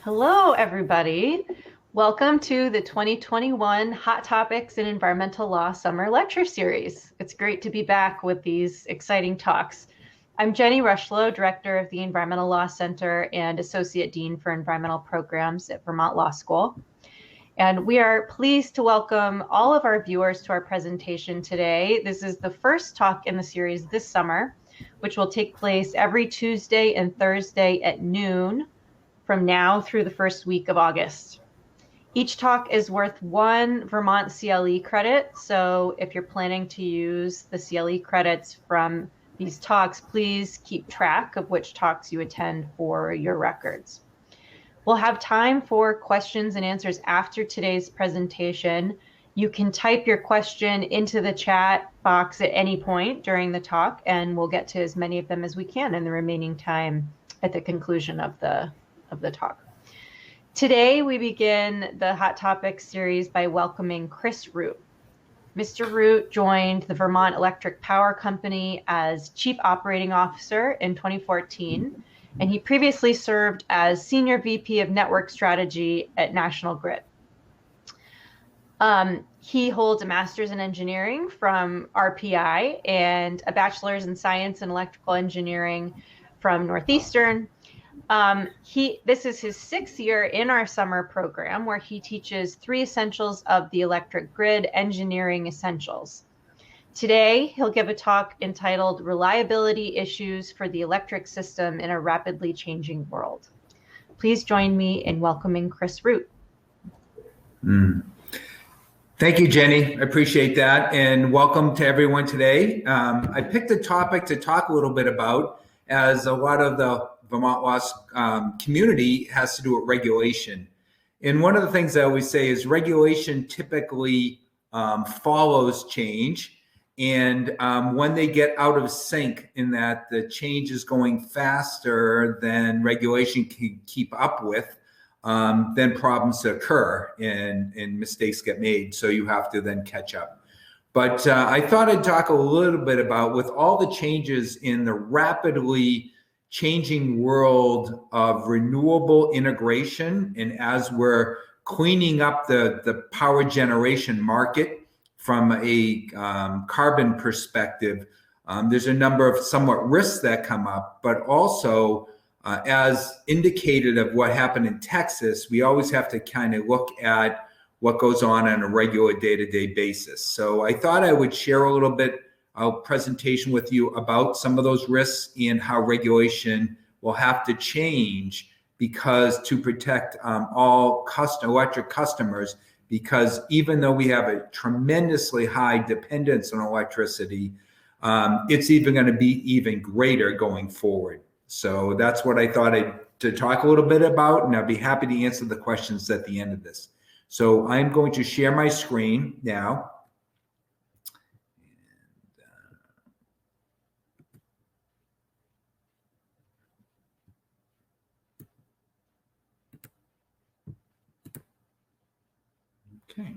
Hello, everybody. Welcome to the 2021 Hot Topics in Environmental Law Summer Lecture Series. It's great to be back with these exciting talks. I'm Jenny Rushlow, Director of the Environmental Law Center and Associate Dean for Environmental Programs at Vermont Law School. And we are pleased to welcome all of our viewers to our presentation today. This is the first talk in the series this summer, which will take place every Tuesday and Thursday at noon from now through the first week of August. Each talk is worth 1 Vermont CLE credit. So if you're planning to use the CLE credits from these talks, please keep track of which talks you attend for your records. We'll have time for questions and answers after today's presentation. You can type your question into the chat box at any point during the talk, and we'll get to as many of them as we can in the remaining time at the conclusion of the talk. Today, we begin the Hot Topics series by welcoming Chris Root. Mr. Root joined the Vermont Electric Power Company as Chief Operating Officer in 2014, and he previously served as Senior VP of Network Strategy at National Grid. He holds a master's in engineering from RPI and a bachelor's in science and electrical engineering from Northeastern. This is his 6th year in our summer program, where he teaches 3 essentials of the electric grid, engineering essentials. Today, he'll give a talk entitled Reliability Issues for the Electric System in a Rapidly Changing World. Please join me in welcoming Chris Root. Thank you, Jenny. I appreciate that. And welcome to everyone today. I picked a topic to talk a little bit about, as a lot of the Vermont law community has to do with regulation. And one of the things I always say is regulation typically follows change. And when they get out of sync, in that the change is going faster than regulation can keep up with, then problems occur and mistakes get made. So you have to then catch up. But I thought I'd talk a little bit about, with all the changes in the rapidly changing world of renewable integration, and as we're cleaning up the power generation market from a carbon perspective, there's a number of somewhat risks that come up, but also as indicated of what happened in Texas, we always have to kind of look at what goes on a regular day-to-day basis. So I thought I would share a little bit of presentation with you about some of those risks and how regulation will have to change, because to protect all electric customers, because even though we have a tremendously high dependence on electricity, it's even going to be even greater going forward. So that's what I thought to talk a little bit about, and I'll be happy to answer the questions at the end of this. So I'm going to share my screen now. Okay.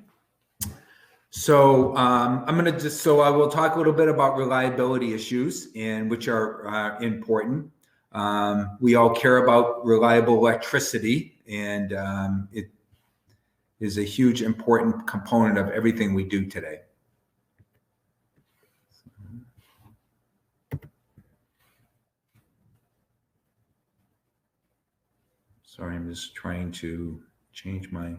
So I will talk a little bit about reliability issues, and which are important. We all care about reliable electricity, and it is a huge important component of everything we do today. Sorry, I'm just trying to change my...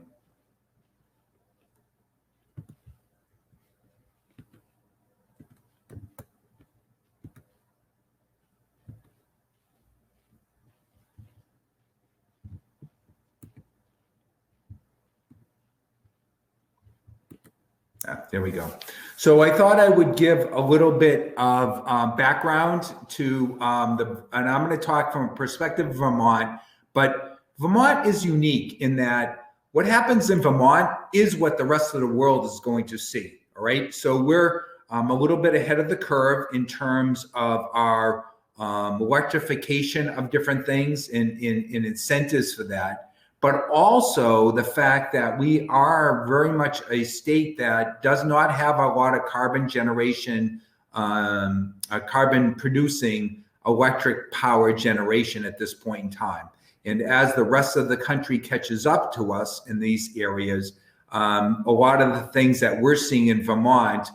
There we go. So I thought I would give a little bit of background to and I'm going to talk from a perspective of Vermont, but Vermont is unique in that what happens in Vermont is what the rest of the world is going to see. All right. So we're a little bit ahead of the curve in terms of our electrification of different things and incentives for that. But also the fact that we are very much a state that does not have a lot of carbon generation, carbon producing electric power generation at this point in time. And as the rest of the country catches up to us in these areas, a lot of the things that we're seeing in Vermont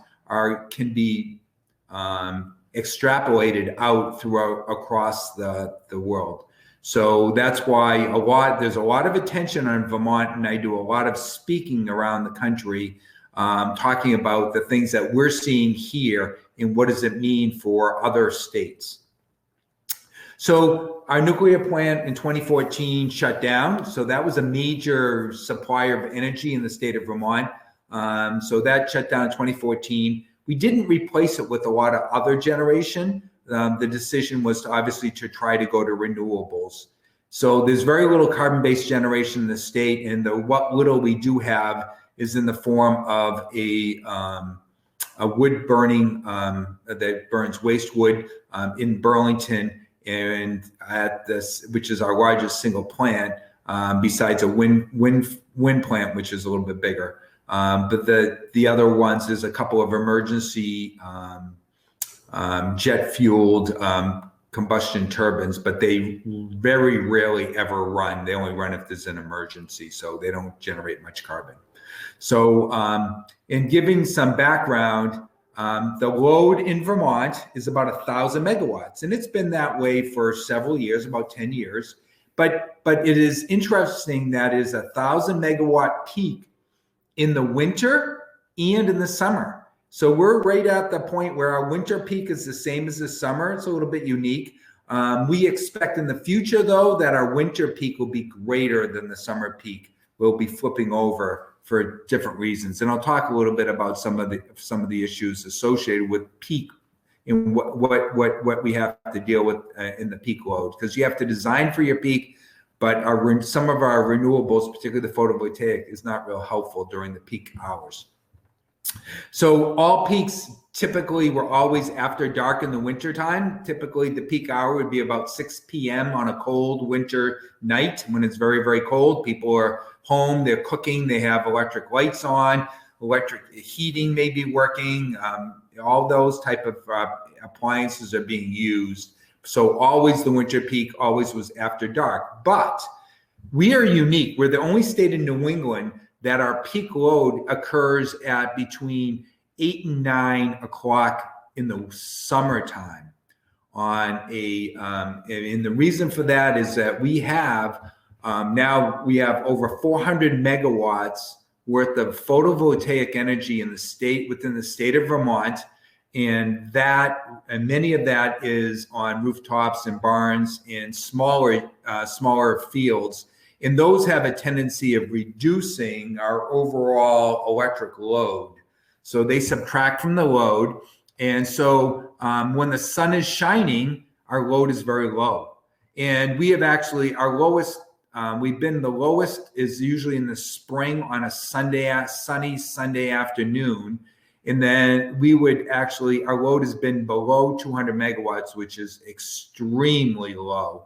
can be extrapolated out throughout across the world. So that's why there's a lot of attention on Vermont, and I do a lot of speaking around the country, talking about the things that we're seeing here and what does it mean for other states. So our nuclear plant in 2014 shut down. So that was a major supplier of energy in the state of Vermont. So that shut down in 2014. We didn't replace it with a lot of other generation. The decision was obviously to try to go to renewables. So there's very little carbon-based generation in the state, and what little we do have is in the form of a wood burning that burns waste wood in Burlington, and at this, which is our largest single plant, besides a wind plant, which is a little bit bigger. But the other ones, there's a couple of emergency jet fueled combustion turbines, but they very rarely ever run. They only run if there's an emergency, so they don't generate much carbon. So in giving some background, the load in Vermont is about 1,000 megawatts, and it's been that way for several years, about 10 years. But it is interesting that is 1,000 megawatt peak in the winter and in the summer. So we're right at the point where our winter peak is the same as the summer. It's a little bit unique. We expect in the future, though, that our winter peak will be greater than the summer peak. We'll be flipping over for different reasons, and I'll talk a little bit about some of the issues associated with peak and what we have to deal with in the peak load, because you have to design for your peak, but some of our renewables, particularly the photovoltaic, is not real helpful during the peak hours. So all peaks typically were always after dark in the winter time. Typically the peak hour would be about 6 p.m. on a cold winter night when it's very, very cold. People are home, they're cooking, they have electric lights on, electric heating may be working, all those type of appliances are being used. So always the winter peak always was after dark. But we are unique. We're the only state in New England that our peak load occurs at between 8 and 9 o'clock in the summertime. And the reason for that is that we have now we have over 400 megawatts worth of photovoltaic energy in the state, within the state of Vermont, and many of that is on rooftops and barns and smaller fields. And those have a tendency of reducing our overall electric load. So they subtract from the load. And so when the sun is shining, our load is very low. And we have actually, our lowest, we've been the lowest is usually in the spring on a sunny Sunday afternoon. And then we would actually, our load has been below 200 megawatts, which is extremely low.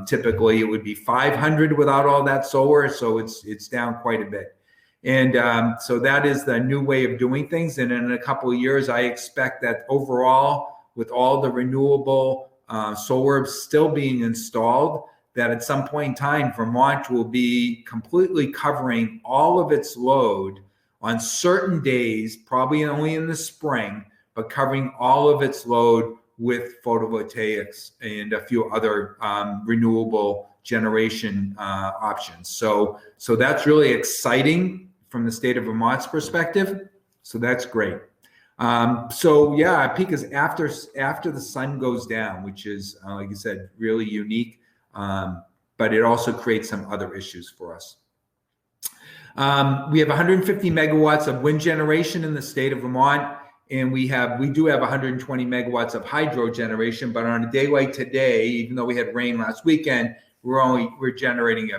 Typically it would be 500 without all that solar. So it's down quite a bit. And so that is the new way of doing things. And in a couple of years, I expect that overall, with all the renewable solar still being installed, that at some point in time, Vermont will be completely covering all of its load on certain days, probably only in the spring, but covering all of its load with photovoltaics and a few other renewable generation options. So that's really exciting from the state of Vermont's perspective. So that's great. So yeah, peak is after the sun goes down, which is, like you said, really unique. But it also creates some other issues for us. We have 150 megawatts of wind generation in the state of Vermont, and we do have 120 megawatts of hydro generation. But on a day like today, even though we had rain last weekend, we're generating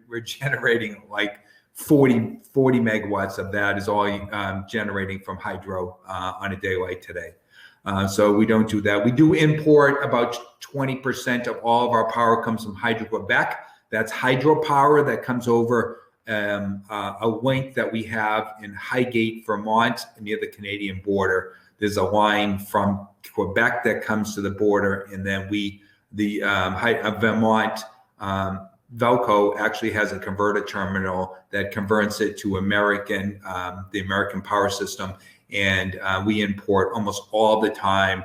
we're generating like 40 megawatts of that is all generating from hydro on a day like today. So we don't do that. We do import about 20% of all of our power comes from Hydro-Quebec. That's hydropower that comes over a link that we have in Highgate, Vermont, near the Canadian border. There's a line from Quebec that comes to the border, and then Vermont VELCO actually has a converter terminal that converts it to the American power system. And we import almost all the time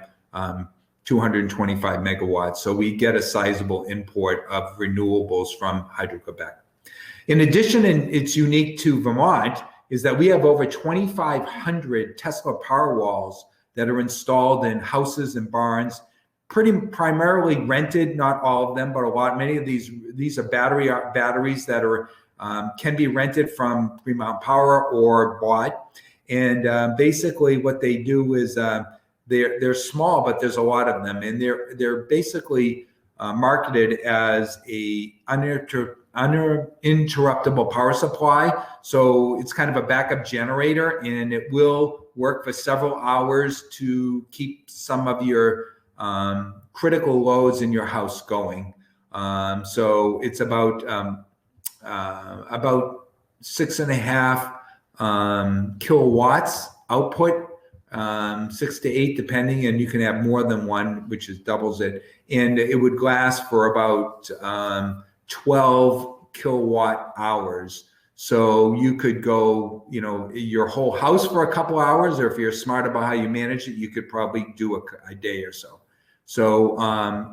225 megawatts. So we get a sizable import of renewables from Hydro-Quebec. In addition, and it's unique to Vermont, is that we have over 2,500 Tesla Powerwalls that are installed in houses and barns, primarily rented, not all of them, but many of these are batteries that are can be rented from Green Mountain Power or bought. And basically what they do is they're small, but there's a lot of them, and they're basically marketed as a uninterruptible power supply. So it's kind of a backup generator, and it will work for several hours to keep some of your critical loads in your house going. So it's about 6.5 kilowatts output, 6 to 8 depending, and you can have more than one, which doubles it. And it would last for about 12 kilowatt hours. So you could go, your whole house for a couple hours, or if you're smart about how you manage it, you could probably do a day or so. So,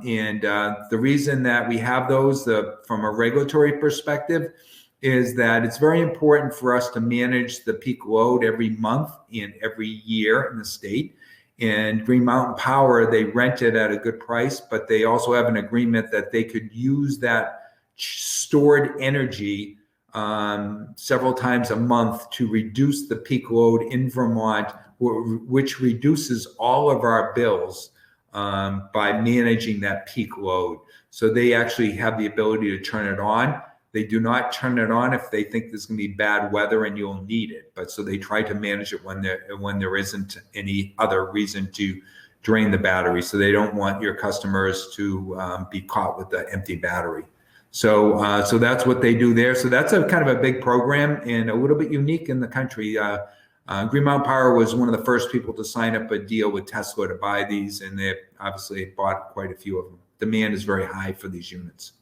the reason that we have those from a regulatory perspective is that it's very important for us to manage the peak load every month and every year in the state. And Green Mountain Power, they rent it at a good price, but they also have an agreement that they could use that stored energy several times a month to reduce the peak load in Vermont, which reduces all of our bills by managing that peak load. So they actually have the ability to turn it on. They do not turn it on if they think there's going to be bad weather and you'll need it. But so they try to manage it when there isn't any other reason to drain the battery. So they don't want your customers to be caught with the empty battery. So that's what they do there. So that's a kind of a big program and a little bit unique in the country. Green Mountain Power was one of the first people to sign up a deal with Tesla to buy these, and they obviously bought quite a few of them. Demand is very high for these units.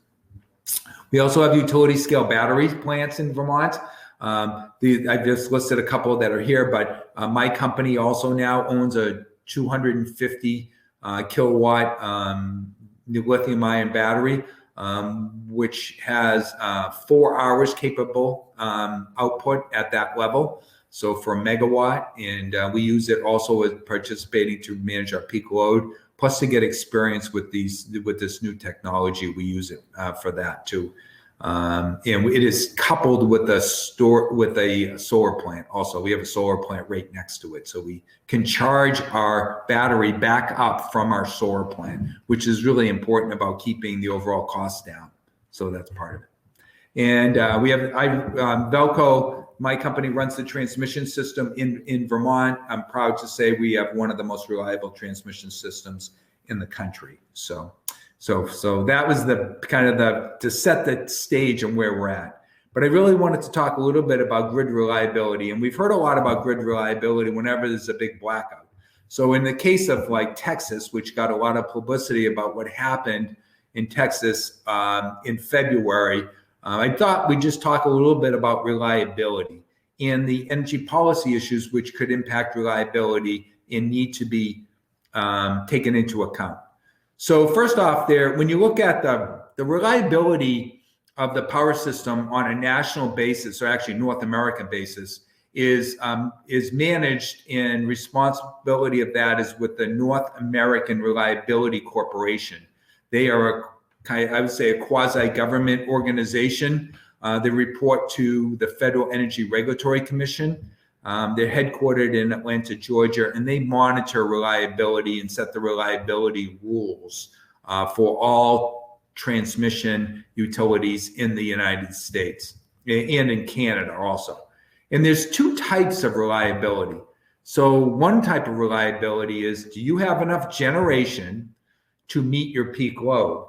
We also have utility scale battery plants in Vermont. I've just listed a couple that are here, but my company also now owns a 250 kilowatt lithium ion battery, which has 4 hours capable output at that level. So for a megawatt, and we use it also as participating to manage our peak load, plus to get experience with this new technology. We use it for that too. And it is coupled with a solar plant. Also, we have a solar plant right next to it, so we can charge our battery back up from our solar plant, which is really important about keeping the overall cost down. So that's part of it. And we have VELCO. My company runs the transmission system in Vermont. I'm proud to say we have one of the most reliable transmission systems in the country. So that was to set the stage and where we're at. But I really wanted to talk a little bit about grid reliability. And we've heard a lot about grid reliability whenever there's a big blackout. So in the case of like Texas, which got a lot of publicity about what happened in Texas in February, I thought we'd just talk a little bit about reliability and the energy policy issues which could impact reliability and need to be taken into account. So first off when you look at the reliability of the power system on a national basis, or actually North American basis, is managed, and responsibility of that is with the North American Reliability Corporation. They are I would say a quasi-government organization. They report to the Federal Energy Regulatory Commission. They're headquartered in Atlanta, Georgia, and they monitor reliability and set the reliability rules for all transmission utilities in the United States and in Canada also. And there's two types of reliability. So one type of reliability is, do you have enough generation to meet your peak load?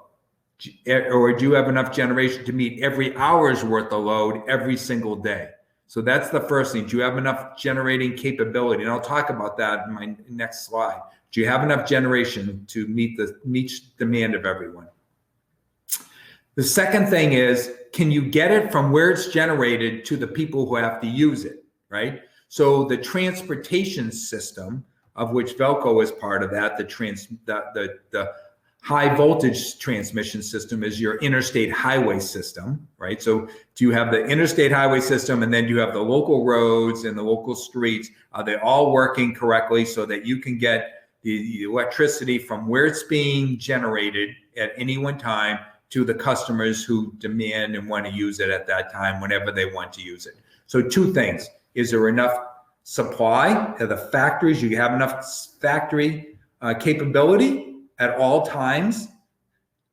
Or do you have enough generation to meet every hour's worth of load every single day? So that's the first thing. Do you have enough generating capability? And I'll talk about that in my next slide. Do you have enough generation to meet demand of everyone? The second thing is, can you get it from where it's generated to the people who have to use it, right? So the transportation system, of which VELCO is part of that, the high voltage transmission system is your interstate highway system, right? So do you have the interstate highway system, and then you have the local roads and the local streets? Are they all working correctly so that you can get the electricity from where it's being generated at any one time to the customers who demand and want to use it at that time, whenever they want to use it? So two things: is there enough supply at the factories? You have enough factory capability at all times?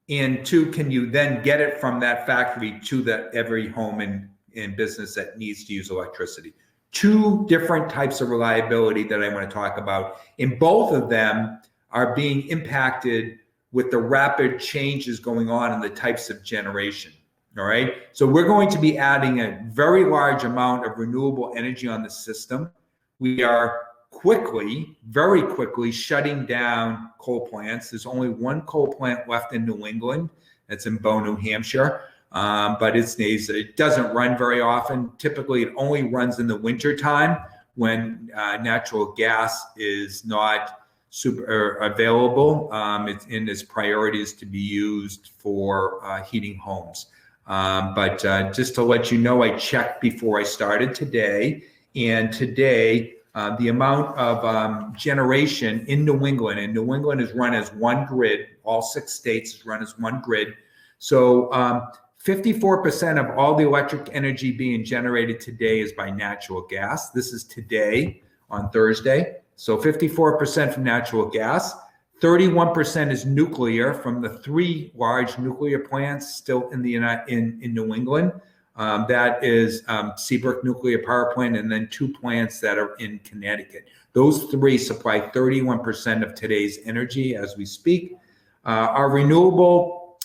And two, can you then get it from that factory to every home and business that needs to use electricity? Two different types of reliability that I want to talk about, and both of them are being impacted with the rapid changes going on in the types of generation. All right, so we're going to be adding a very large amount of renewable energy on the system. We are very quickly shutting down coal plants. There's only one coal plant left in New England. That's in Bow, New Hampshire. But it doesn't run very often. Typically, it only runs in the winter time when natural gas is not super available. It's in its priorities to be used for heating homes. But just to let you know, I checked before I started today, and today the amount of generation in New England, and New England is run as one grid. All 6 states is run as one grid. So 54% of all the electric energy being generated today is by natural gas. This is today on Thursday. So 54% from natural gas. 31% is nuclear from the 3 large nuclear plants still in New England. That is Seabrook Nuclear Power Plant, and then 2 plants that are in Connecticut. Those 3 supply 31% of today's energy as we speak. Our renewable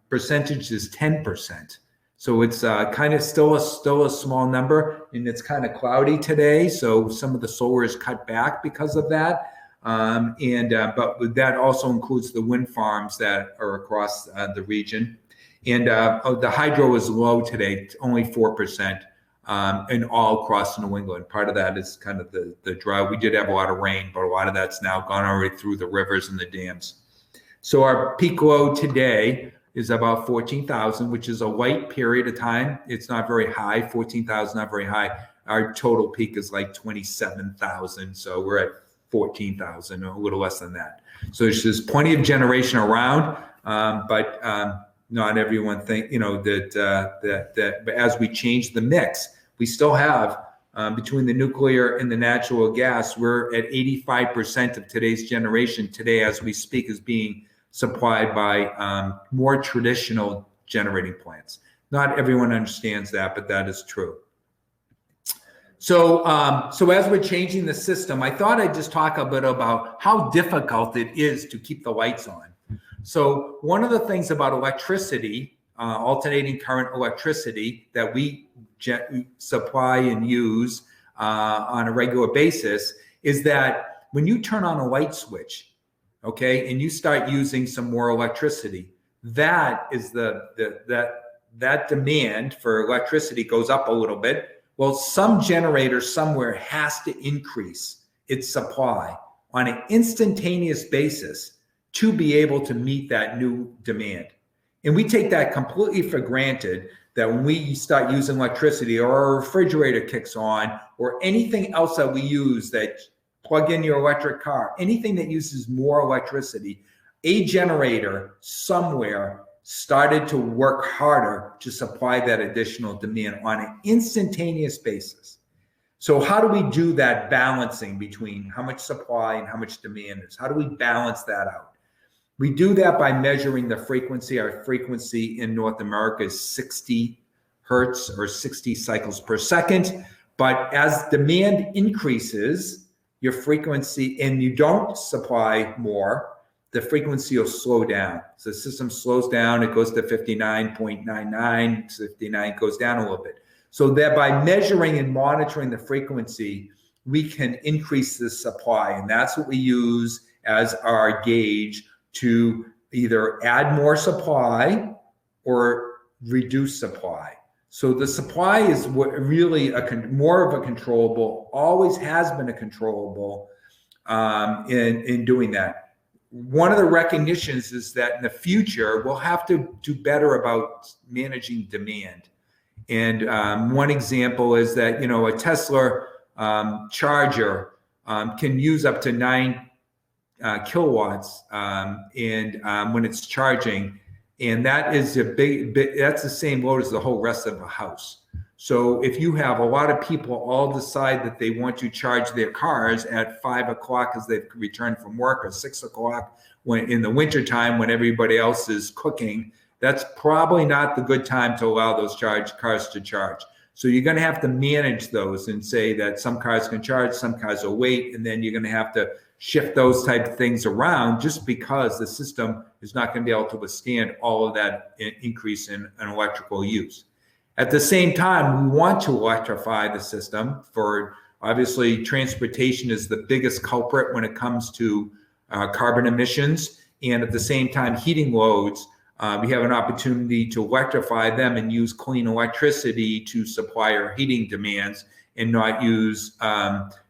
percentage is 10%. So it's kind of still a small number, and it's kind of cloudy today. So some of the solar is cut back because of that. But that also includes the wind farms that are across the region. And the hydro is low today, only 4%, and all across New England. Part of that is kind of the drought. We did have a lot of rain, but a lot of that's now gone already through the rivers and the dams. So our peak load today is about 14,000, which is a light period of time. It's not very high. 14,000, not very high. Our total peak is like 27,000. So we're at 14,000, a little less than that. So there's plenty of generation around, but not everyone think, that as we change the mix, we still have between the nuclear and the natural gas, we're at 85% of today's generation today as we speak is being supplied by more traditional generating plants. Not everyone understands that, but that is true. So as we're changing the system, I thought I'd just talk a bit about how difficult it is to keep the lights on. So one of the things about electricity, alternating current electricity that we supply and use on a regular basis, is that when you turn on a light switch, okay, and you start using some more electricity, that is that demand for electricity goes up a little bit. Well, some generator somewhere has to increase its supply on an instantaneous basis to be able to meet that new demand. And we take that completely for granted, that when we start using electricity or our refrigerator kicks on or anything else that we use, that plug in your electric car, anything that uses more electricity, a generator somewhere started to work harder to supply that additional demand on an instantaneous basis. So how do we do that balancing between how much supply and how much demand is? How do we balance that out? We do that by measuring the frequency. Our frequency in North America is 60 hertz or 60 cycles per second. But as demand increases, your frequency, and you don't supply more, the frequency will slow down. So the system slows down, it goes to 59.99, 59 goes down a little bit. So that by measuring and monitoring the frequency, we can increase the supply. And that's what we use as our gauge to either add more supply or reduce supply. So the supply is what really more of a controllable, always has been a controllable in doing that. One of the recognitions is that in the future, we'll have to do better about managing demand. And one example is that, a Tesla charger can use up to 9 kilowatts and when it's charging, and that is that's the same load as the whole rest of the house. So if you have a lot of people all decide that they want to charge their cars at 5 o'clock as they return from work, or 6 o'clock when in the wintertime when everybody else is cooking, that's probably not the good time to allow those cars to charge. So you're going to have to manage those and say that some cars can charge, some cars will wait, and then you're going to have to shift those type of things around, just because the system is not going to be able to withstand all of that increase in electrical use. At the same time, we want to electrify the system. For obviously, transportation is the biggest culprit when it comes to carbon emissions, and at the same time, heating loads. We have an opportunity to electrify them and use clean electricity to supply our heating demands, and not use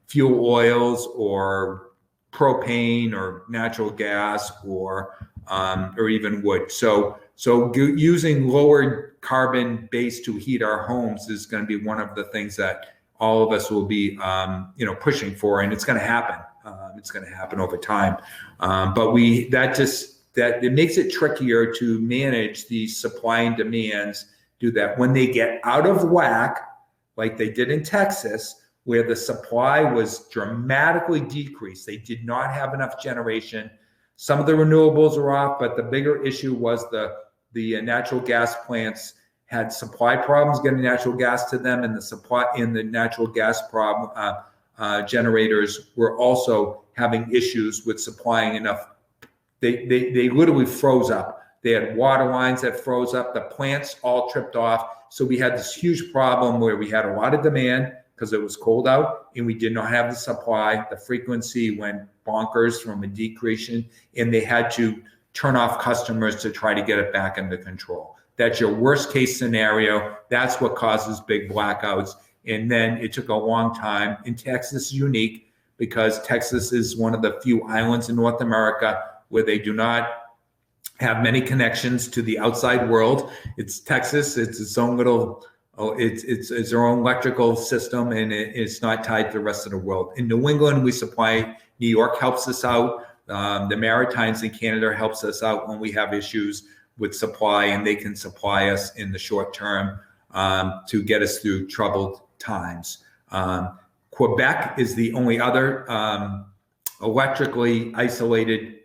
fuel oils or propane or natural gas or even wood. So using lower carbon base to heat our homes is going to be one of the things that all of us will be pushing for, and it's going to happen. It's going to happen over time, but that it makes it trickier to manage the supply and demands. Do that when they get out of whack, like they did in Texas, where the supply was dramatically decreased. They did not have enough generation. Some of the renewables are off, but the bigger issue was the natural gas plants had supply problems getting natural gas to them, and the natural gas generators were also having issues with supplying enough. They literally froze up. They had water lines that froze up. The plants all tripped off. So we had this huge problem where we had a lot of demand because it was cold out, and we did not have the supply. The frequency went bonkers from a decrease, and they had to turn off customers to try to get it back under control. That's your worst case scenario. That's what causes big blackouts. And then it took a long time. And Texas is unique because Texas is one of the few islands in North America where they do not have many connections to the outside world. It's Texas. It's its own little, it's their own electrical system, and it's not tied to the rest of the world. In New England, we supply. New York helps us out. The Maritimes in Canada helps us out when we have issues with supply, and they can supply us in the short term to get us through troubled times. Quebec is the only other electrically isolated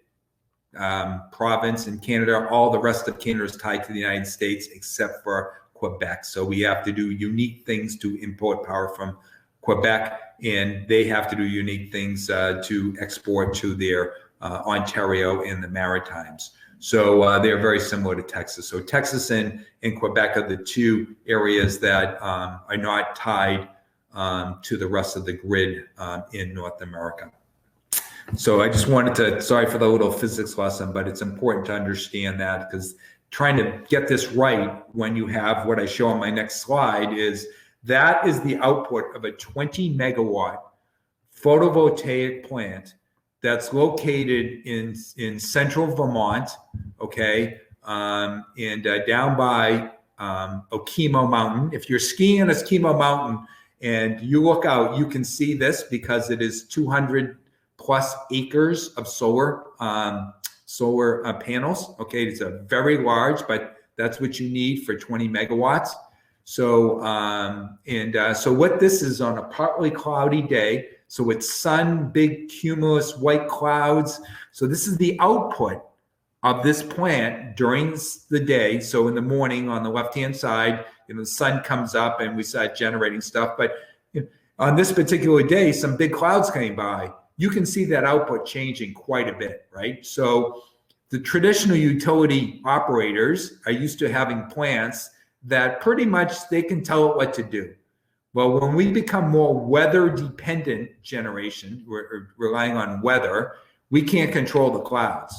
province in Canada. All the rest of Canada is tied to the United States except for Quebec. So we have to do unique things to import power from Quebec, and they have to do unique things to export to their Ontario and the Maritimes. So they're very similar to Texas. So Texas and Quebec are the two areas that are not tied to the rest of the grid in North America. So I just wanted to, sorry for the little physics lesson, but it's important to understand that, because trying to get this right when you have what I show on my next slide is the output of a 20 megawatt photovoltaic plant that's located in central Vermont, okay, and down by Okemo Mountain. If you're skiing on Okemo Mountain and you look out, you can see this because it is 200 plus acres of solar panels. Okay, it's a very large, but that's what you need for 20 megawatts. So so what this is on a partly cloudy day. So it's sun, big cumulus white clouds. So this is the output of this plant during the day. So in the morning on the left-hand side, the sun comes up and we start generating stuff. But on this particular day, some big clouds came by. You can see that output changing quite a bit, right? So the traditional utility operators are used to having plants that pretty much they can tell it what to do. Well, when we become more weather dependent generation, we're relying on weather, we can't control the clouds.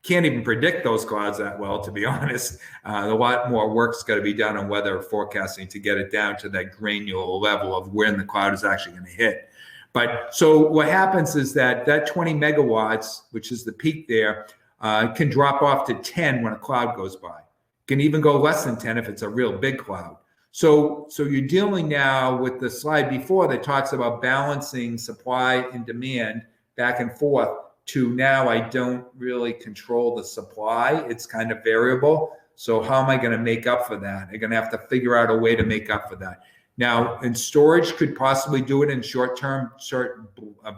can't even predict those clouds that well, to be honest. A lot more work's got to be done on weather forecasting to get it down to that granular level of when the cloud is actually going to hit. But so what happens is that 20 megawatts, which is the peak there, can drop off to 10 when a cloud goes by. It can even go less than 10 if it's a real big cloud. So you're dealing now with the slide before that talks about balancing supply and demand back and forth to now I don't really control the supply. It's kind of variable. So how am I going to make up for that? I'm going to have to figure out a way to make up for that. Now, and storage could possibly do it in short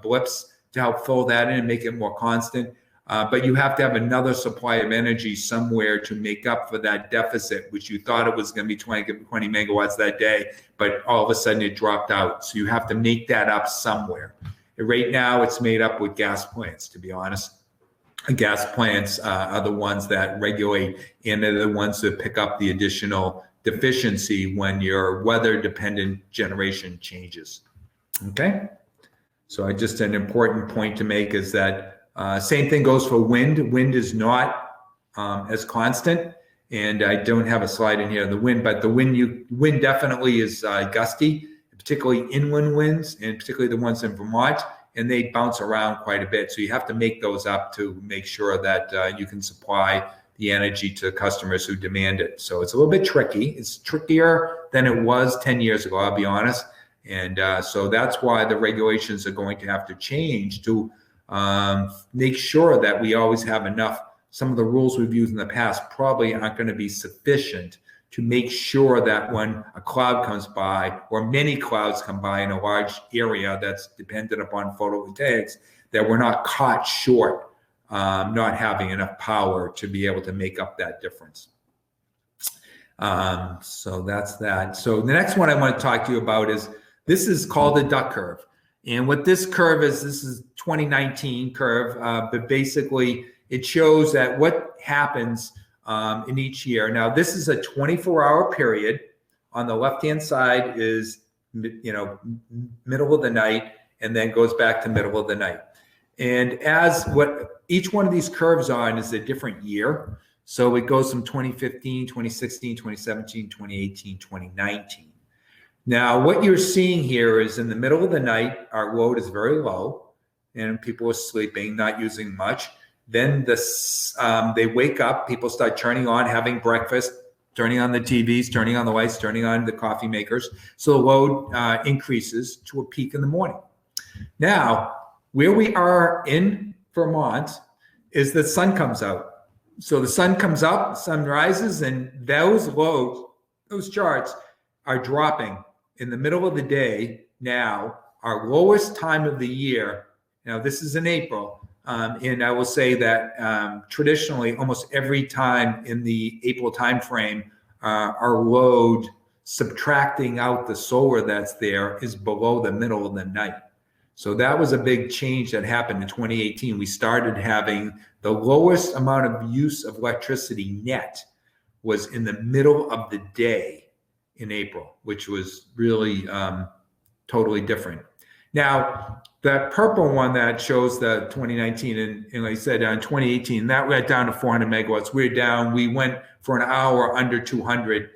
blips to help fill that in and make it more constant. But you have to have another supply of energy somewhere to make up for that deficit, which you thought it was going to be 20 megawatts that day, but all of a sudden it dropped out. So you have to make that up somewhere. Right now, it's made up with gas plants, to be honest. Gas plants are the ones that regulate, and they're the ones that pick up the additional deficiency when your weather-dependent generation changes. Okay? So just an important point to make is that same thing goes for wind. Wind is not as constant, and I don't have a slide in here of the wind, but the wind definitely is gusty, particularly inland winds, and particularly the ones in Vermont, and they bounce around quite a bit. So you have to make those up to make sure that you can supply the energy to customers who demand it. So it's a little bit tricky. It's trickier than it was 10 years ago, I'll be honest. And so that's why the regulations are going to have to change to make sure that we always have enough. Some of the rules we've used in the past probably aren't going to be sufficient to make sure that when a cloud comes by or many clouds come by in a large area that's dependent upon photovoltaics, that we're not caught short, not having enough power to be able to make up that difference. So that's that. So the next one I want to talk to you about is, this is called the duck curve. And what this curve is, this is 2019 curve, but basically it shows that what happens in each year. Now, this is a 24-hour period. On the left-hand side is, middle of the night, and then goes back to middle of the night. And as what each one of these curves on is a different year. So it goes from 2015, 2016, 2017, 2018, 2019. Now, what you're seeing here is in the middle of the night, our load is very low and people are sleeping, not using much. Then they wake up, people start turning on, having breakfast, turning on the TVs, turning on the lights, turning on the coffee makers. So the load increases to a peak in the morning. Now, where we are in Vermont is the sun comes out. So the sun comes up, sun rises, and those charts are dropping in the middle of the day. Now, our lowest time of the year, now this is in April, and I will say that traditionally, almost every time in the April timeframe, our load subtracting out the solar that's there is below the middle of the night. So that was a big change that happened in 2018. We started having the lowest amount of use of electricity net was in the middle of the day in April, which was really totally different. Now, that purple one that shows the 2019, and like I said, in 2018, that went down to 400 megawatts. We went for an hour under 200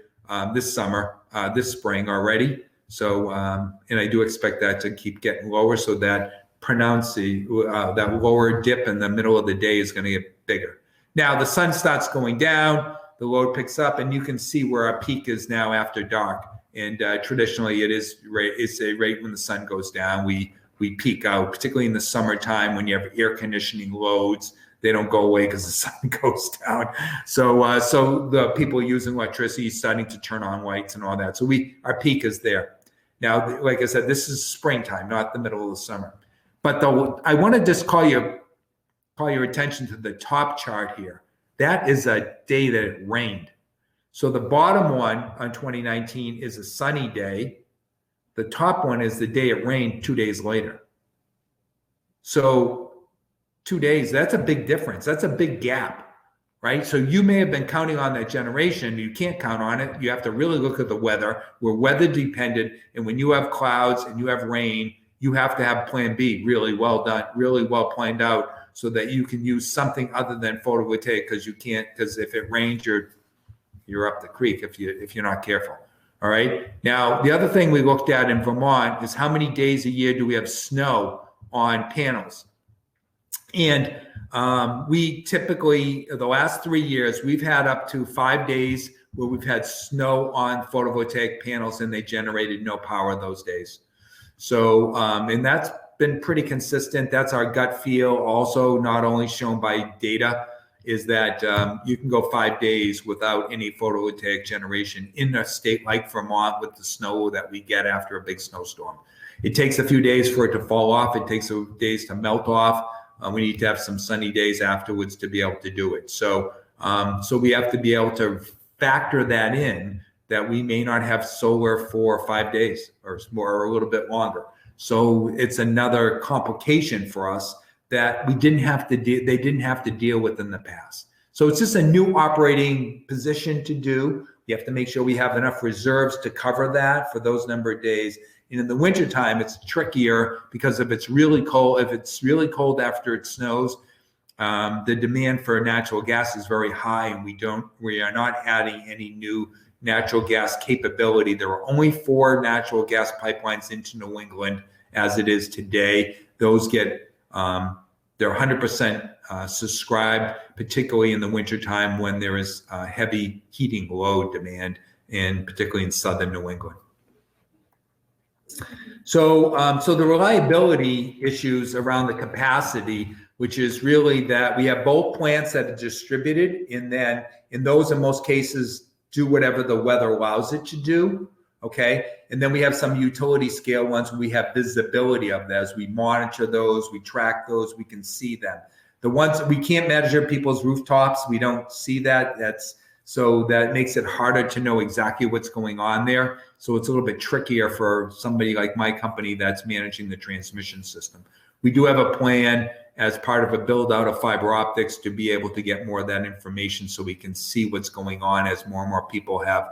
this spring already. So, and I do expect that to keep getting lower, so that that lower dip in the middle of the day is going to get bigger. Now, the sun starts going down, the load picks up, and you can see where our peak is now after dark. And traditionally, it's right when the sun goes down, we peak out, particularly in the summertime when you have air conditioning loads. They don't go away because the sun goes down. So the people using electricity starting to turn on lights and all that. So our peak is there. Now, like I said, this is springtime, not the middle of the summer. But I want to just call your attention to the top chart here. That is a day that it rained. So the bottom one on 2019 is a sunny day. The top one is the day it rained 2 days later. So 2 days, that's a big difference. That's a big gap, right? So you may have been counting on that generation. You can't count on it. You have to really look at the weather. We're weather dependent. And when you have clouds and you have rain, you have to have plan B really well done, really well planned out so that you can use something other than photovoltaic, because if it rains, you're up the creek if you're not careful. All right. Now, the other thing we looked at in Vermont is how many days a year do we have snow on panels? And we typically, the last 3 years, we've had up to 5 days where we've had snow on photovoltaic panels and they generated no power those days. So, and that's been pretty consistent. That's our gut feel. Also, not only shown by data, is that you can go 5 days without any photovoltaic generation in a state like Vermont with the snow that we get after a big snowstorm. It takes a few days for it to fall off. It takes days to melt off. We need to have some sunny days afterwards to be able to do it. So, so we have to be able to factor that in, that we may not have solar for 5 days or more, or a little bit longer. So it's another complication for us that they didn't have to deal with in the past. So it's just a new operating position to do. You have to make sure we have enough reserves to cover that for those number of days. And in the wintertime, it's trickier because if it's really cold after it snows, the demand for natural gas is very high, and we are not adding any new natural gas capability. There are only 4 natural gas pipelines into New England as it is today. Those they're 100% subscribed, particularly in the wintertime when there is heavy heating load demand, and particularly in southern New England. So, so the reliability issues around the capacity, which is really that we have both plants that are distributed, and then in those, in most cases, do whatever the weather allows it to do. Okay. And then we have some utility scale ones where we have visibility of those. We monitor those, we track those, we can see them. The ones we can't measure people's rooftops, we don't see that. So that makes it harder to know exactly what's going on there. So it's a little bit trickier for somebody like my company that's managing the transmission system. We do have a plan as part of a build out of fiber optics to be able to get more of that information so we can see what's going on as more and more people have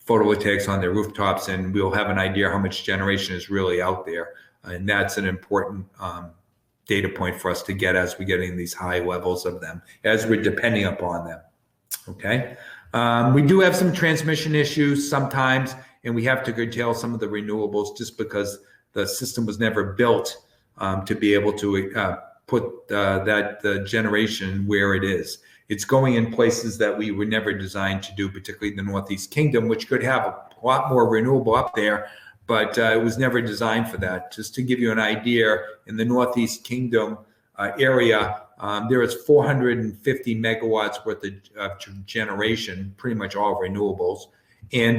photovoltaics on their rooftops, and we'll have an idea how much generation is really out there. And that's an important data point for us to get as we get in these high levels of them, as we're depending upon them. Okay. We do have some transmission issues sometimes, and we have to curtail some of the renewables just because the system was never built to be able to put that generation where it is. It's going in places that we were never designed to do, particularly the Northeast Kingdom, which could have a lot more renewable up there, but it was never designed for that. Just to give you an idea, in the Northeast Kingdom area, there is 450 megawatts worth of generation, pretty much all renewables,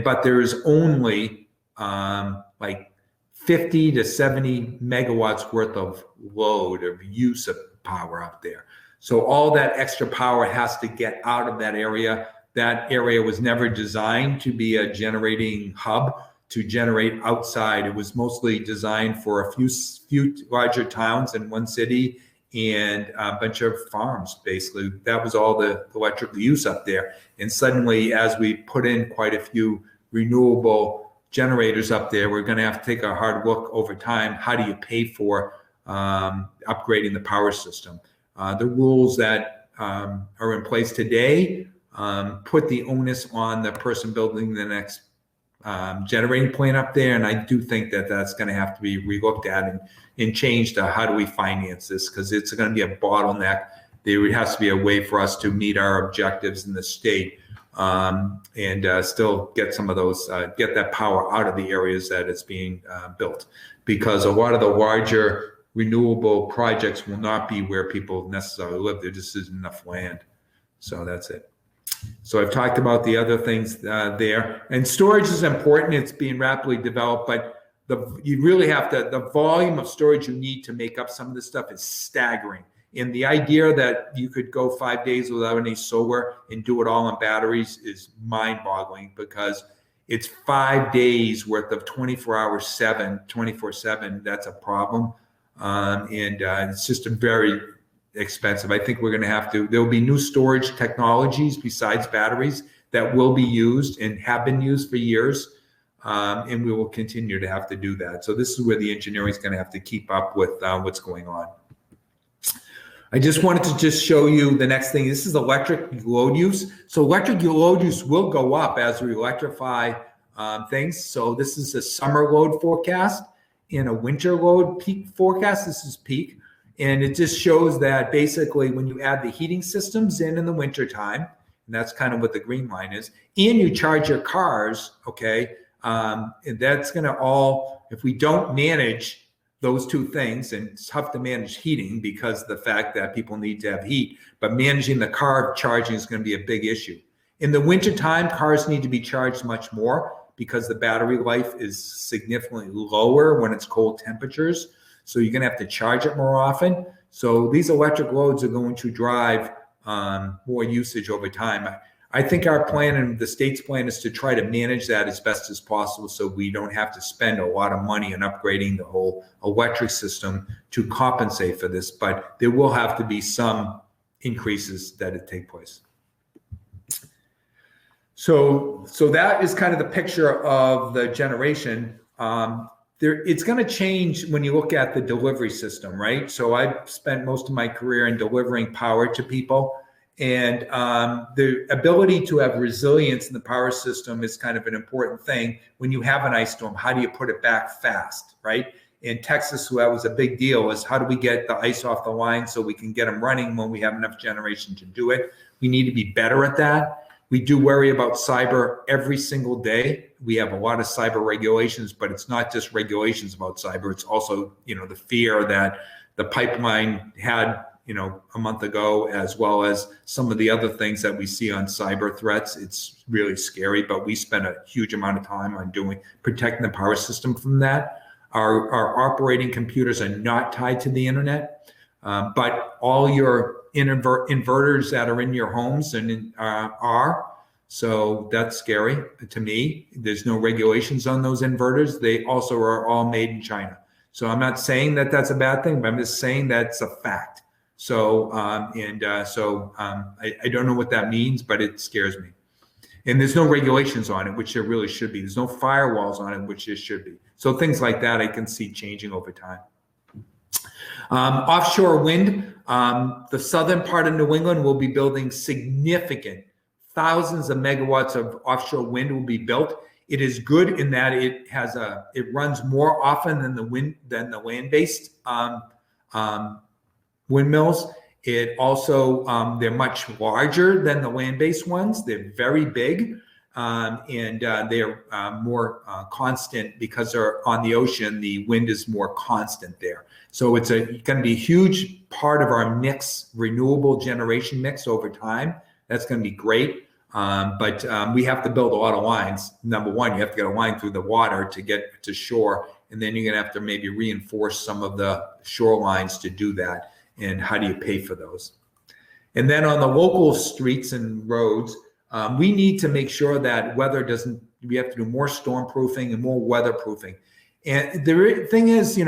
but there is only like 50 to 70 megawatts worth of load of use of power out there. So all that extra power has to get out of that area. That area was never designed to be a generating hub to generate outside. It was mostly designed for a few larger towns in one city and a bunch of farms, basically. That was all the electrical use up there. And suddenly, as we put in quite a few renewable generators up there, we're going to have to take a hard look over time. How do you pay for upgrading the power system? The rules that are in place today put the onus on the person building the next generating plant up there. And I do think that that's going to have to be relooked at and changed to how do we finance this, because it's going to be a bottleneck. There has to be a way for us to meet our objectives in the state and still get some of those, get that power out of the areas that it's being built, because a lot of the larger renewable projects will not be where people necessarily live. There just isn't enough land. So that's it. So I've talked about the other things there. And storage is important. It's being rapidly developed, but you really have to, the volume of storage you need to make up some of this stuff is staggering. And the idea that you could go 5 days without any solar and do it all on batteries is mind-boggling, because it's 5 days worth of 24/7. That's a problem. And it's just a very expensive. I think we're going to have to, there will be new storage technologies besides batteries that will be used and have been used for years. And we will continue to have to do that. So this is where the engineering is going to have to keep up with what's going on. I just wanted to just show you the next thing. This is electric load use. So electric load use will go up as we electrify things. So this is a summer load forecast and a winter load peak forecast. This is peak. And it just shows that basically when you add the heating systems in the wintertime, and that's kind of what the green line is, and you charge your cars, okay, and that's going to all, if we don't manage those two things, and it's tough to manage heating because of the fact that people need to have heat, but managing the car charging is going to be a big issue. In the wintertime, cars need to be charged much more because the battery life is significantly lower when it's cold temperatures. So you're going to have to charge it more often. So these electric loads are going to drive more usage over time. I think our plan and the state's plan is to try to manage that as best as possible so we don't have to spend a lot of money on upgrading the whole electric system to compensate for this, but there will have to be some increases that take place. So that is kind of the picture of the generation. It's going to change when you look at the delivery system, right? So I've spent most of my career in delivering power to people. And the ability to have resilience in the power system is kind of an important thing. When you have an ice storm, how do you put it back fast, right? In Texas, that was a big deal, is how do we get the ice off the line so we can get them running when we have enough generation to do it? We need to be better at that. We do worry about cyber every single day. We have a lot of cyber regulations, but it's not just regulations about cyber. It's also, the fear that the pipeline had, a month ago, as well as some of the other things that we see on cyber threats. It's really scary, but we spend a huge amount of time on protecting the power system from that. Our operating computers are not tied to the internet, but all your inverters that are in your homes and are. So that's scary to me. There's no regulations on those inverters. They also are all made in China. So I'm not saying that that's a bad thing, but I'm just saying that's a fact. So, I don't know what that means, but it scares me. And there's no regulations on it, which there really should be. There's no firewalls on it, which there should be. So things like that I can see changing over time. Offshore wind, the southern part of New England will be building significant thousands of megawatts of offshore wind will be built. It is good in that it runs more often than the land-based windmills. It also, they're much larger than the land-based ones. They're very big, and they're more constant because they're on the ocean. The wind is more constant there. So it's going to be a huge part of our mix, renewable generation mix over time. That's going to be great. But we have to build a lot of lines. Number one, you have to get a line through the water to get to shore. And then you're going to have to maybe reinforce some of the shorelines to do that. And how do you pay for those? And then on the local streets and roads, we need to make sure that we have to do more stormproofing and more weatherproofing. And the thing is,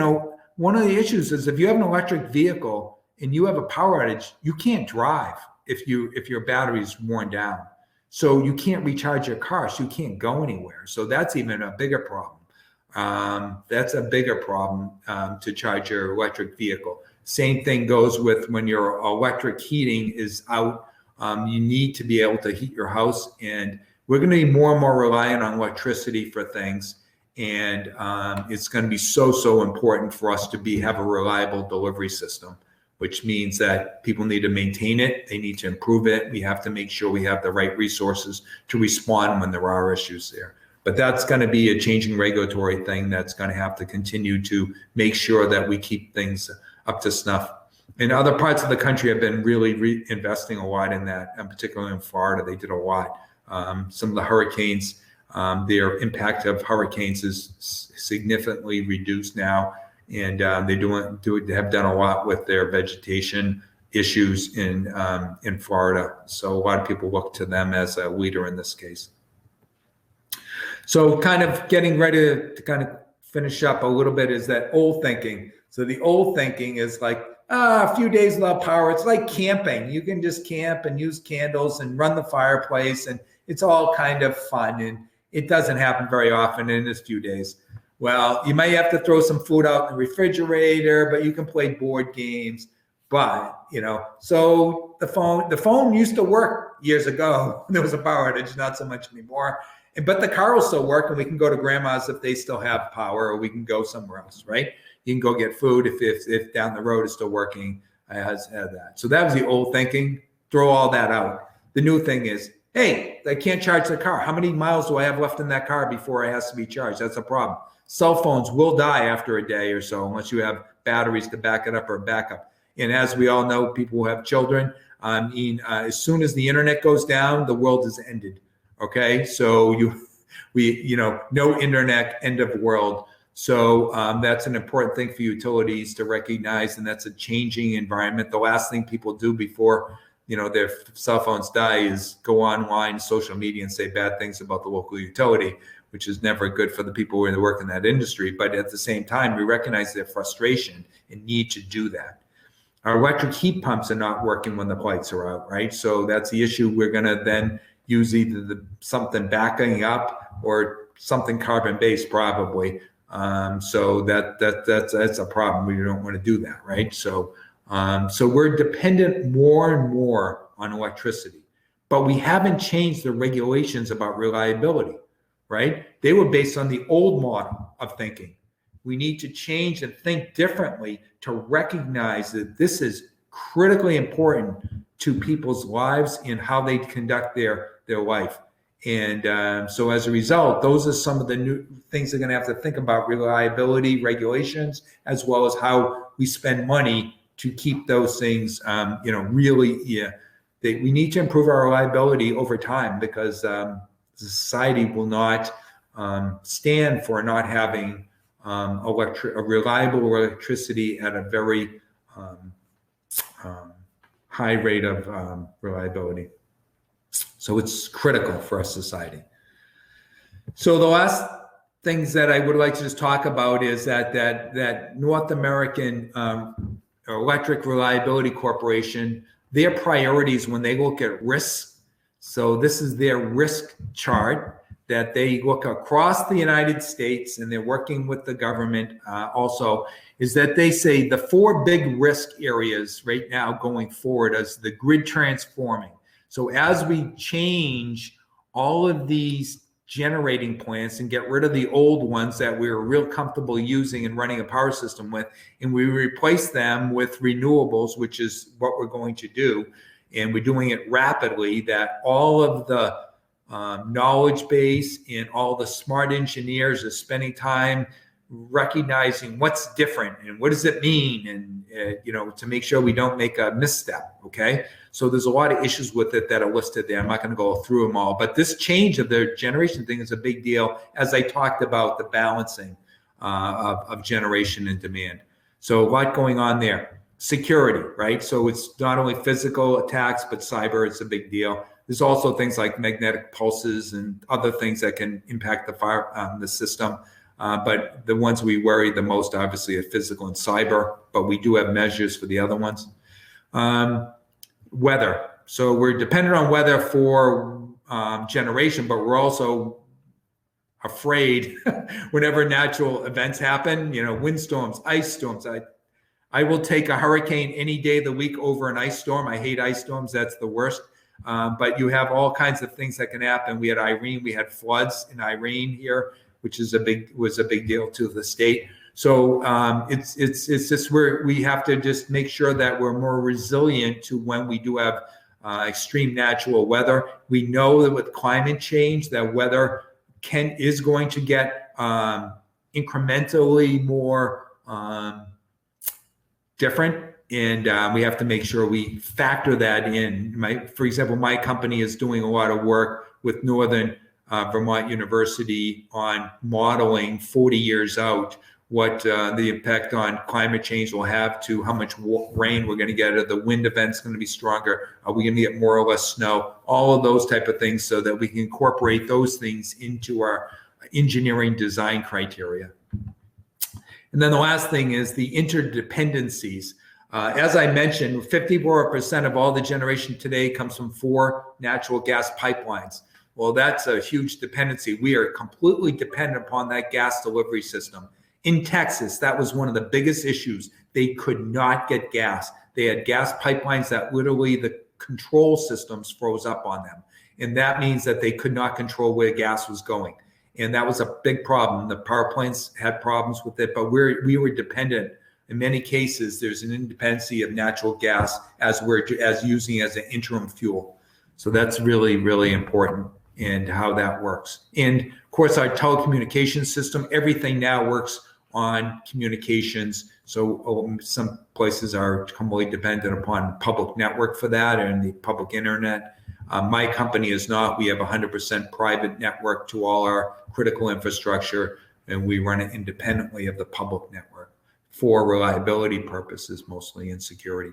one of the issues is if you have an electric vehicle and you have a power outage, you can't drive if your battery is worn down. So you can't recharge your car, so you can't go anywhere. So that's even a bigger problem. That's a bigger problem to charge your electric vehicle. Same thing goes with when your electric heating is out. You need to be able to heat your house, and we're going to be more and more reliant on electricity for things. And it's going to be so important for us to have a reliable delivery system, which means that people need to maintain it. They need to improve it. We have to make sure we have the right resources to respond when there are issues there. But that's going to be a changing regulatory thing that's going to have to continue to make sure that we keep things up to snuff. In other parts of the country have been really investing a lot in that, and particularly in Florida, they did a lot. Some of the hurricanes, their impact of hurricanes is significantly reduced now, and they have done a lot with their vegetation issues in Florida. So a lot of people look to them as a leader in this case. So kind of getting ready to kind of finish up a little bit is that old thinking. So the old thinking is like, a few days without power. It's like camping. You can just camp and use candles and run the fireplace, and it's all kind of fun. And it doesn't happen very often in this few days. Well, you might have to throw some food out in the refrigerator, but you can play board games. But, so the phone used to work years ago. There was a power outage, not so much anymore. But the car will still work, and we can go to grandma's if they still have power, or we can go somewhere else, right? You can go get food if down the road is still working, has that. So that was the old thinking. Throw all that out. The new thing is, hey, I can't charge the car. How many miles do I have left in that car before it has to be charged? That's a problem. Cell phones will die after a day or so unless you have batteries to back it up or backup. And as we all know, people who have children, as soon as the internet goes down, the world is ended. Okay, so no internet, end of world. So that's an important thing for utilities to recognize, and that's a changing environment. The last thing people do before their cell phones die is go online, social media, and say bad things about the local utility, which is never good for the people who work in that industry. But at the same time, we recognize their frustration and need to do that. Our electric heat pumps are not working when the lights are out, right? So that's the issue. We're going to then use either something backing up or something carbon-based, probably. So that's a problem. We don't want to do that, right? So we're dependent more and more on electricity, but we haven't changed the regulations about reliability, right? They were based on the old model of thinking. We need to change and think differently to recognize that this is critically important to people's lives and how they conduct their life. And so as a result, those are some of the new things they're going to have to think about: reliability regulations, as well as how we spend money to keep those things, we need to improve our reliability over time, because society will not stand for not having a reliable electricity at a very high rate of reliability. So it's critical for our society. So the last things that I would like to just talk about is that North American Electric Reliability Corporation, their priorities when they look at risks. So this is their risk chart that they look across the United States, and they're working with the government also, is that they say the 4 big risk areas right now going forward is the grid transforming. So as we change all of these generating plants and get rid of the old ones that we were real comfortable using and running a power system with, and we replace them with renewables, which is what we're going to do, and we're doing it rapidly, that all of the knowledge base and all the smart engineers are spending time recognizing what's different and what does it mean, and to make sure we don't make a misstep. Okay, so there's a lot of issues with it that are listed there. I'm not going to go through them all, but this change of the generation thing is a big deal, as I talked about the balancing of generation and demand. So a lot going on there. Security, right? So it's not only physical attacks, but cyber is a big deal. There's also things like magnetic pulses and other things that can impact the system. But the ones we worry the most, obviously, are physical and cyber, but we do have measures for the other ones. Weather. So we're dependent on weather for generation, but we're also afraid whenever natural events happen, windstorms, ice storms. I will take a hurricane any day of the week over an ice storm. I hate ice storms. That's the worst. But you have all kinds of things that can happen. We had Irene. We had floods in Irene here, which was a big deal to the state. So it's just where we have to just make sure that we're more resilient to when we do have extreme natural weather. We know that with climate change, that weather is going to get incrementally more different. And we have to make sure we factor that in. For example, my company is doing a lot of work with Northern Vermont University on modeling 40 years out what the impact on climate change will have to how much rain we're going to get. Are the wind events going to be stronger? Are we going to get more or less snow? All of those type of things, so that we can incorporate those things into our engineering design criteria. And then the last thing is the interdependencies. As I mentioned, 54% of all the generation today comes from 4 natural gas pipelines. Well, that's a huge dependency. We are completely dependent upon that gas delivery system. In Texas, that was one of the biggest issues. They could not get gas. They had gas pipelines that literally the control systems froze up on them. And that means that they could not control where gas was going. And that was a big problem. The power plants had problems with it, but we were dependent. In many cases, there's an independency of natural gas as using as an interim fuel. So that's really, really important and how that works. And of course, our telecommunications system, everything now works on communications. So some places are completely dependent upon public network for that and the public internet. My company is not. We have 100% private network to all our critical infrastructure, and we run it independently of the public network for reliability purposes, mostly, and security.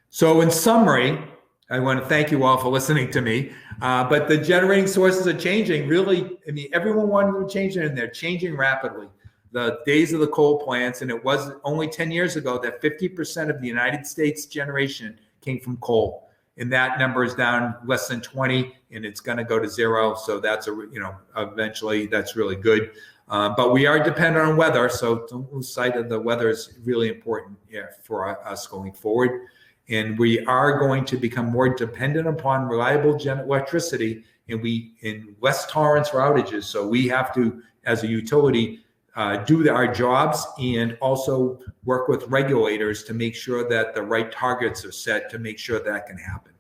So in summary, I want to thank you all for listening to me. But the generating sources are changing. Really, I mean, everyone wanted to change it, and they're changing rapidly. The days of the coal plants, and it was only 10 years ago that 50% of the United States generation came from coal. And that number is down less than 20, and it's going to go to 0. So that's eventually that's really good. But we are dependent on weather, so don't lose sight of the weather is really important for us going forward. And we are going to become more dependent upon reliable electricity, and less tolerance for outages. So we have to, as a utility, do our jobs and also work with regulators to make sure that the right targets are set to make sure that can happen.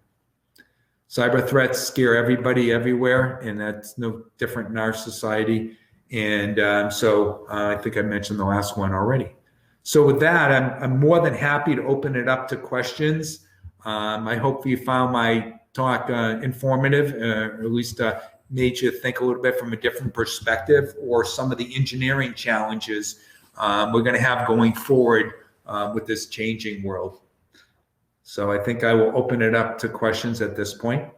Cyber threats scare everybody everywhere, and that's no different in our society. And so I think I mentioned the last one already. So with that, I'm more than happy to open it up to questions. I hope you found my talk informative, or at least made you think a little bit from a different perspective, or some of the engineering challenges we're going to have going forward with this changing world. So I think I will open it up to questions at this point.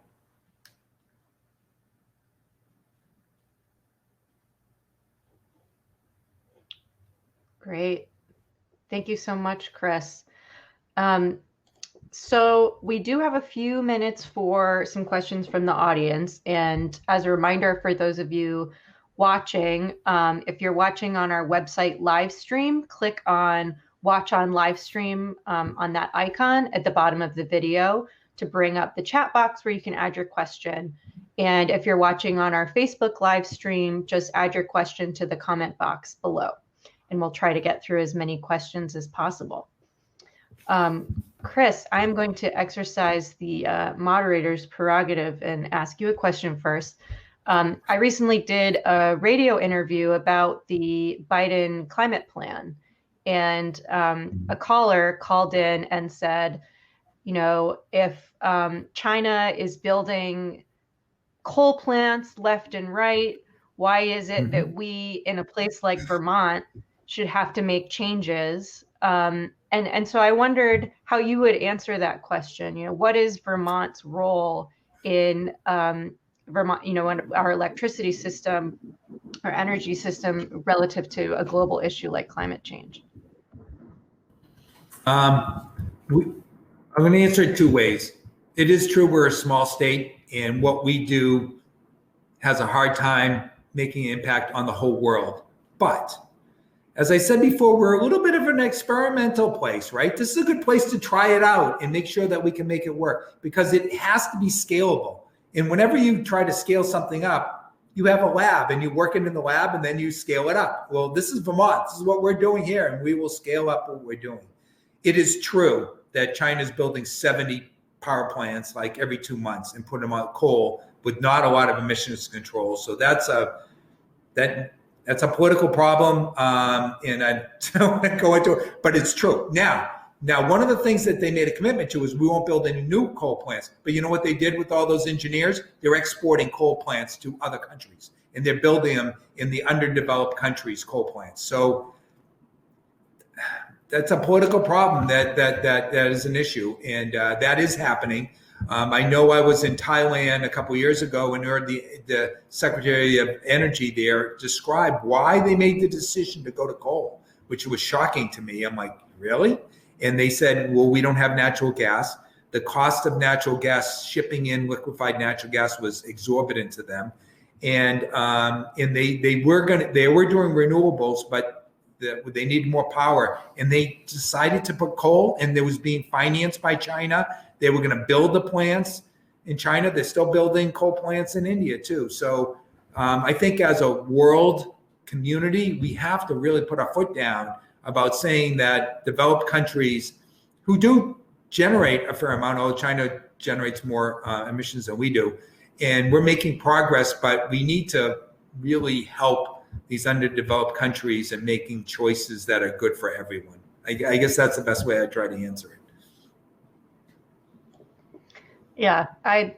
Great. Thank you so much, Chris. So we do have a few minutes for some questions from the audience. And as a reminder for those of you watching, if you're watching on our website live stream, click on Watch on Live Stream on that icon at the bottom of the video to bring up the chat box where you can add your question. And if you're watching on our Facebook live stream, just add your question to the comment box below, and we'll try to get through as many questions as possible. Chris, I'm going to exercise the moderator's prerogative and ask you a question first. I recently did a radio interview about the Biden climate plan, and a caller called in and said, you know, if China is building coal plants left and right, why is it that we in a place like Vermont should have to make changes? And so I wondered how you would answer that question. You know, what is Vermont's role in Vermont, you know, our electricity system, our energy system relative to a global issue like climate change? I'm going to answer it two ways. It is true we're a small state, and what we do has a hard time making an impact on the whole world. But as I said before, we're a little bit of an experimental place, right? This is a good place to try it out and make sure that we can make it work, because it has to be scalable. And whenever you try to scale something up, you have a lab and you work it in the lab and then you scale it up. Well, this is Vermont. This is what we're doing here, and we will scale up what we're doing. It is true that China's building 70 power plants like every 2 months and put them on coal with not a lot of emissions control. So that's a political problem, and I don't want to go into it, but it's true. Now, one of the things that they made a commitment to is we won't build any new coal plants. But you know what they did with all those engineers? They're exporting coal plants to other countries, and they're building them in the underdeveloped countries, coal plants. So that's a political problem that is an issue, and that is happening. I know I was in Thailand a couple of years ago and heard the Secretary of Energy there describe why they made the decision to go to coal, which was shocking to me. I'm like, really? And they said, well, we don't have natural gas. The cost of natural gas, shipping in liquefied natural gas, was exorbitant to them. And they were doing renewables, but they needed more power, and they decided to put coal, and it was being financed by China. They were going to build the plants in China. They're still building coal plants in India too. So I think as a world community, we have to really put our foot down about saying that developed countries who do generate a fair amount, although China generates more emissions than we do, and we're making progress, but we need to really help these underdeveloped countries in making choices that are good for everyone. I guess that's the best way I try to answer it. Yeah, I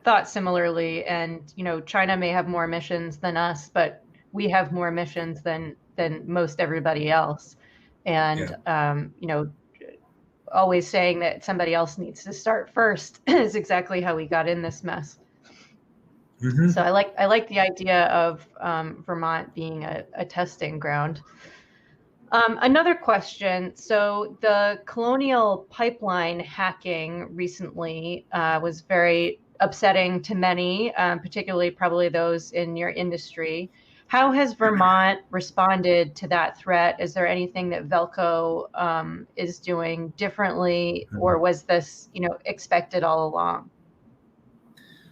thought similarly, and China may have more emissions than us, but we have more emissions than most everybody else, and always saying that somebody else needs to start first is exactly how we got in this mess. Mm-hmm. So I like the idea of Vermont being a testing ground. Another question. So the Colonial Pipeline hacking recently was very upsetting to many, particularly probably those in your industry. How has Vermont responded to that threat? Is there anything that VELCO is doing differently, or was this, expected all along?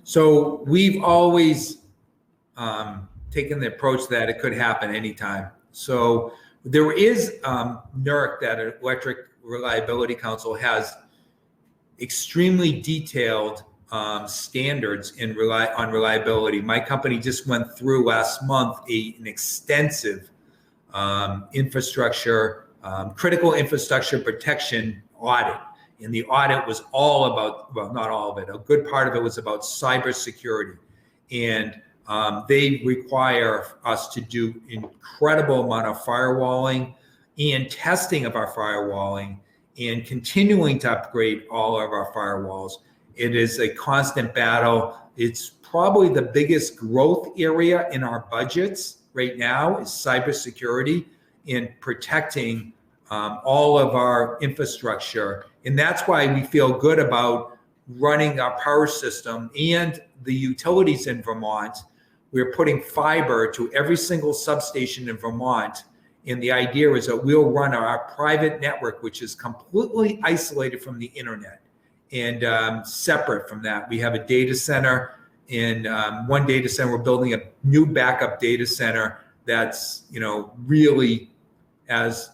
So we've always taken the approach that it could happen anytime. So there is NERC, that Electric Reliability Council, has extremely detailed standards on reliability. My company just went through last month an extensive critical infrastructure protection audit. And the audit was all about, well, not all of it, a good part of it was about cybersecurity. And they require us to do incredible amount of firewalling and testing of our firewalling and continuing to upgrade all of our firewalls. It is a constant battle. It's probably the biggest growth area in our budgets right now is cybersecurity and protecting all of our infrastructure. And that's why we feel good about running our power system and the utilities in Vermont. We're putting fiber to every single substation in Vermont. And the idea is that we'll run our private network, which is completely isolated from the internet and separate from that. We have a data center. In one data center, we're building a new backup data center that's, really as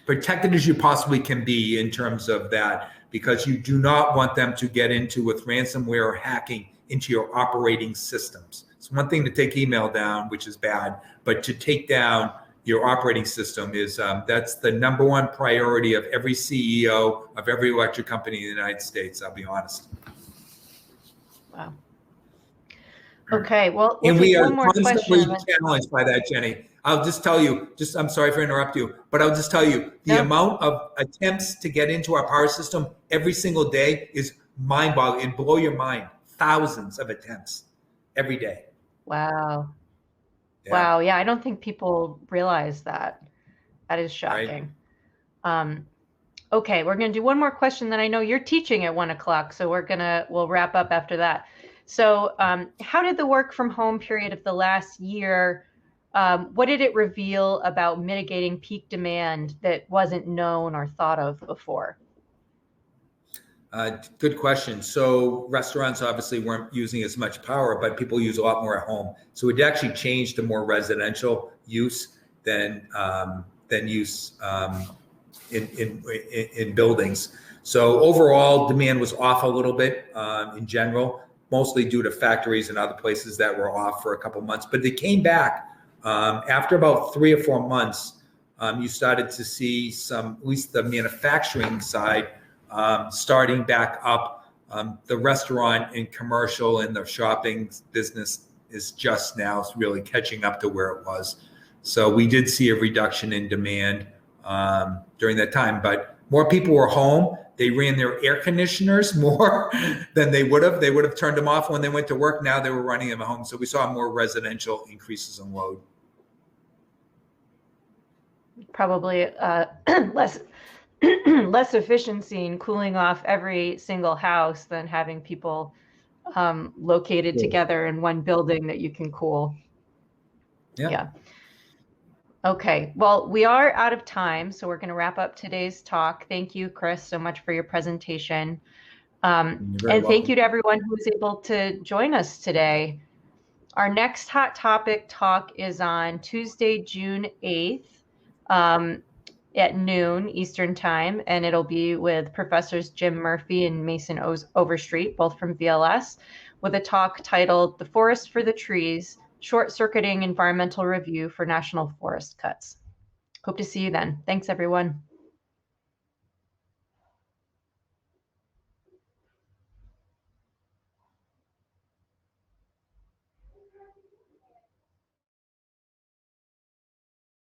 protected as you possibly can be in terms of that, because you do not want them to get into with ransomware or hacking into your operating systems. It's one thing to take email down, which is bad, but to take down your operating system is that's the number one priority of every CEO of every electric company in the United States. I'll be honest. Wow. Okay. Well, and we are constantly challenged by that, Jenny. I'll just tell you, I'm sorry for interrupting you, but I'll just tell you the amount of attempts to get into our power system every single day is mind-boggling. It blow your mind. Thousands of attempts every day. Wow. Yeah. Wow. Yeah. I don't think people realize that. That is shocking. Right. Okay. We're going to do one more question. Then I know you're teaching at 1 o'clock. So we'll wrap up after that. So how did the work from home period of the last year, what did it reveal about mitigating peak demand that wasn't known or thought of before? Good question. So restaurants obviously weren't using as much power, but people use a lot more at home. So it actually changed to more residential use than use in buildings. So overall, demand was off a little bit in general, mostly due to factories and other places that were off for a couple months. But they came back after about 3 or 4 months. You started to see some, at least the manufacturing side, starting back up. The restaurant and commercial and the shopping business is just now really catching up to where it was. So we did see a reduction in demand during that time, but more people were home. They ran their air conditioners more than they would have. They would have turned them off when they went to work. Now they were running them at home. So we saw more residential increases in load. Probably less efficiency in cooling off every single house than having people located together in one building that you can cool. Yeah. Okay, well, we are out of time, so we're going to wrap up today's talk. Thank you, Chris, so much for your presentation. You're very And thank welcome. you to everyone who was able to join us today. Our next Hot Topic talk is on Tuesday, June 8th at noon Eastern Time, and it'll be with Professors Jim Murphy and Mason Overstreet, both from VLS, with a talk titled The Forest for the Trees, Short-Circuiting Environmental Review for National Forest Cuts. Hope to see you then. Thanks, everyone.